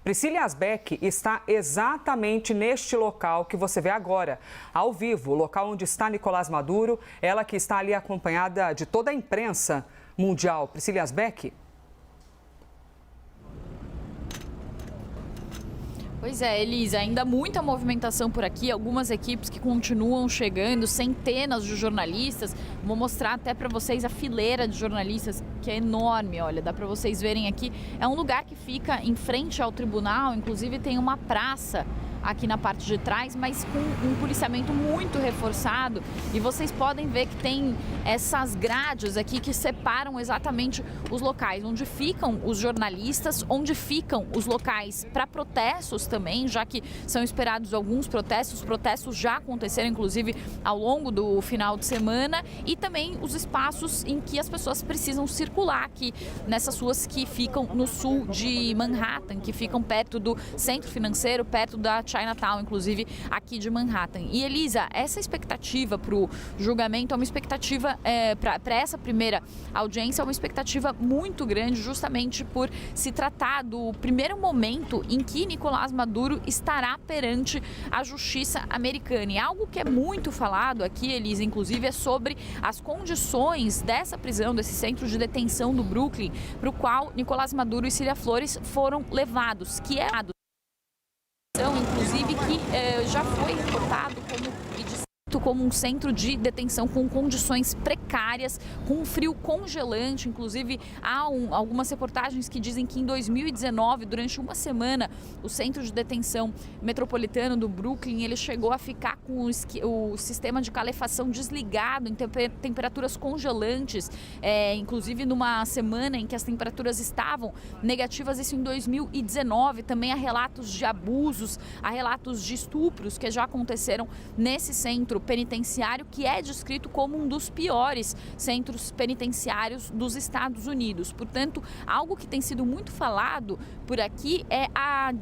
Priscila Asbeck está exatamente neste local que você vê agora, ao vivo, o local onde está Nicolás Maduro, ela que está ali acompanhada de toda a imprensa mundial. Priscila Asbeck. Pois é, Elisa, ainda muita movimentação por aqui, algumas equipes que continuam chegando, centenas de jornalistas. Vou mostrar até para vocês a fileira de jornalistas, que é enorme, olha, dá para vocês verem aqui. É um lugar que fica em frente ao tribunal, inclusive tem uma praça aqui na parte de trás, mas com um policiamento muito reforçado. E vocês podem ver que tem essas grades aqui que separam exatamente os locais, onde ficam os jornalistas, onde ficam os locais para protestos também, já que são esperados alguns protestos. Os protestos já aconteceram, inclusive, ao longo do final de semana, e também os espaços em que as pessoas precisam circular aqui, nessas ruas que ficam no sul de Manhattan, que ficam perto do centro financeiro, perto da Chinatown, inclusive, aqui de Manhattan. E, Elisa, essa expectativa para o julgamento é uma expectativa, para essa primeira audiência, é uma expectativa muito grande, justamente por se tratar do primeiro momento em que Nicolás Maduro estará perante a justiça americana. E algo que é muito falado aqui, Elisa, inclusive, é sobre as condições dessa prisão, desse centro de detenção do Brooklyn, para o qual Nicolás Maduro e Cília Flores foram levados, que é inclusive que já foi reportado como um centro de detenção com condições precárias, com um frio congelante. Inclusive, há algumas reportagens que dizem que em 2019, durante uma semana, o centro de detenção metropolitano do Brooklyn, ele chegou a ficar com o sistema de calefação desligado em temperaturas congelantes, inclusive numa semana em que as temperaturas estavam negativas, isso em 2019. Também há relatos de abusos, há relatos de estupros que já aconteceram nesse centro penitenciário, que é descrito como um dos piores centros penitenciários dos Estados Unidos. Portanto, algo que tem sido muito falado por aqui é a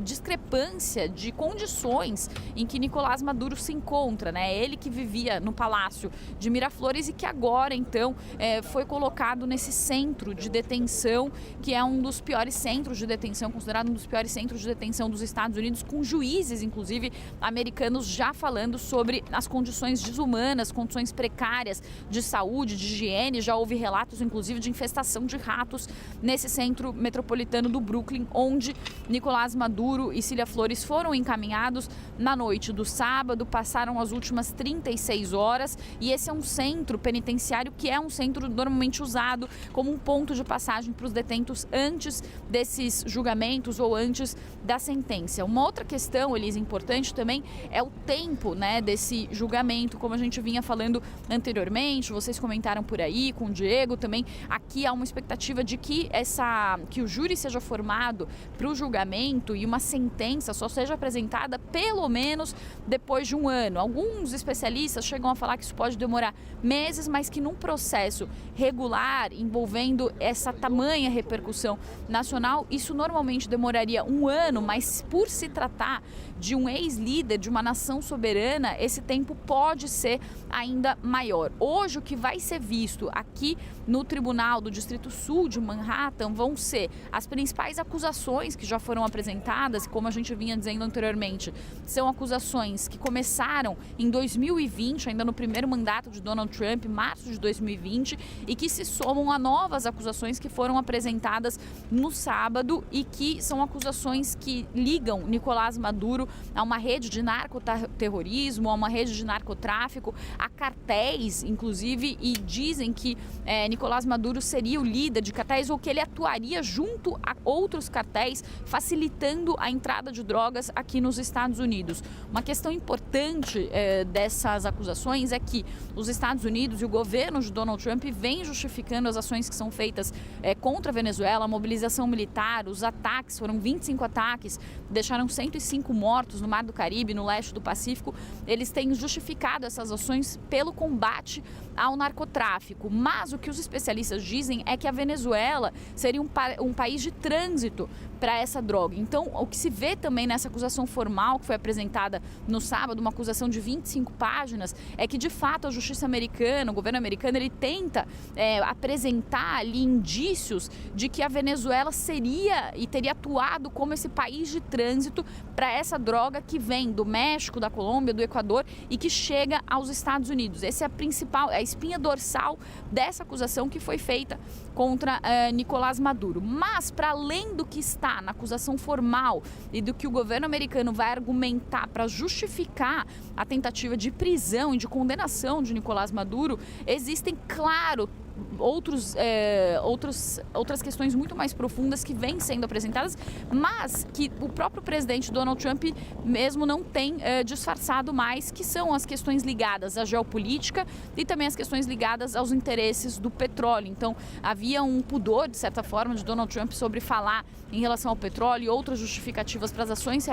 discrepância de condições em que Nicolás Maduro se encontra, né? Ele que vivia no Palácio de Miraflores e que agora, então, foi colocado nesse centro de detenção, que é um dos piores centros de detenção, considerado um dos piores centros de detenção dos Estados Unidos, com juízes, inclusive, americanos já falando sobre as condições desumanas, condições precárias de saúde, de higiene. Já houve relatos, inclusive, de infestação de ratos nesse centro metropolitano do Brooklyn, onde Nicolás Maduro e Cília Flores foram encaminhados na noite do sábado, passaram as últimas 36 horas, e esse é um centro penitenciário que é um centro normalmente usado como um ponto de passagem para os detentos antes desses julgamentos ou antes da sentença. Uma outra questão, Elisa, importante também é o tempo, né, desse julgamento, como a gente vinha falando anteriormente, vocês comentaram por aí com o Diego também. Aqui há uma expectativa de que o júri seja formado para o julgamento e uma sentença só seja apresentada pelo menos depois de um ano. Alguns especialistas chegam a falar que isso pode demorar meses, mas que num processo regular envolvendo essa tamanha repercussão nacional, isso normalmente demoraria um ano, mas por se tratar de um ex-líder de uma nação soberana, esse tempo pode ser ainda maior. Hoje, o que vai ser visto aqui no Tribunal do Distrito Sul de Manhattan vão ser as principais acusações que já foram apresentadas, como a gente vinha dizendo anteriormente. São acusações que começaram em 2020, ainda no primeiro mandato de Donald Trump, março de 2020, e que se somam a novas acusações que foram apresentadas no sábado e que são acusações que ligam Nicolás Maduro a uma rede de narcoterrorismo, a uma rede de narcotráfico, a cartéis, inclusive, e dizem que Nicolás Maduro seria o líder de cartéis ou que ele atuaria junto a outros cartéis, facilitando a entrada de drogas aqui nos Estados Unidos. Uma questão importante dessas acusações é que os Estados Unidos e o governo de Donald Trump vêm justificando as ações que são feitas contra a Venezuela, a mobilização militar, os ataques, foram 25 ataques, deixaram 105 mortos no Mar do Caribe, no leste do Pacífico. Eles têm justificado essas ações pelo combate ao narcotráfico, mas o que os especialistas dizem é que a Venezuela seria um país de trânsito para essa droga. Então, o que se vê também nessa acusação formal que foi apresentada no sábado, uma acusação de 25 páginas, é que de fato a justiça americana, o governo americano, ele tenta apresentar ali indícios de que a Venezuela seria e teria atuado como esse país de trânsito para essa droga que vem do México, da Colômbia, do Equador e que chega aos Estados Unidos. Essa é a espinha dorsal dessa acusação que foi feita contra Nicolás Maduro. Mas, para além do que está na acusação formal e do que o governo americano vai argumentar para justificar a tentativa de prisão e de condenação de Nicolás Maduro, existem, claro, outras questões muito mais profundas que vêm sendo apresentadas, mas que o próprio presidente Donald Trump mesmo não tem disfarçado mais, que são as questões ligadas à geopolítica e também as questões ligadas aos interesses do petróleo. Então, havia um pudor, de certa forma, de Donald Trump sobre falar em relação ao petróleo e outras justificativas para as ações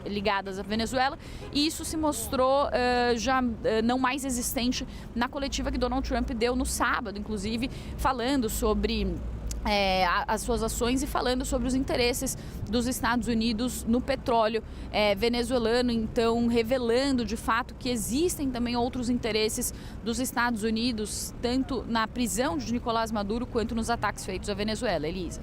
ligadas à Venezuela, e isso se mostrou já não mais existente na coletiva que Donald Trump deu no sábado, inclusive falando sobre as suas ações e falando sobre os interesses dos Estados Unidos no petróleo venezuelano, então revelando de fato que existem também outros interesses dos Estados Unidos, tanto na prisão de Nicolás Maduro quanto nos ataques feitos à Venezuela. Elisa.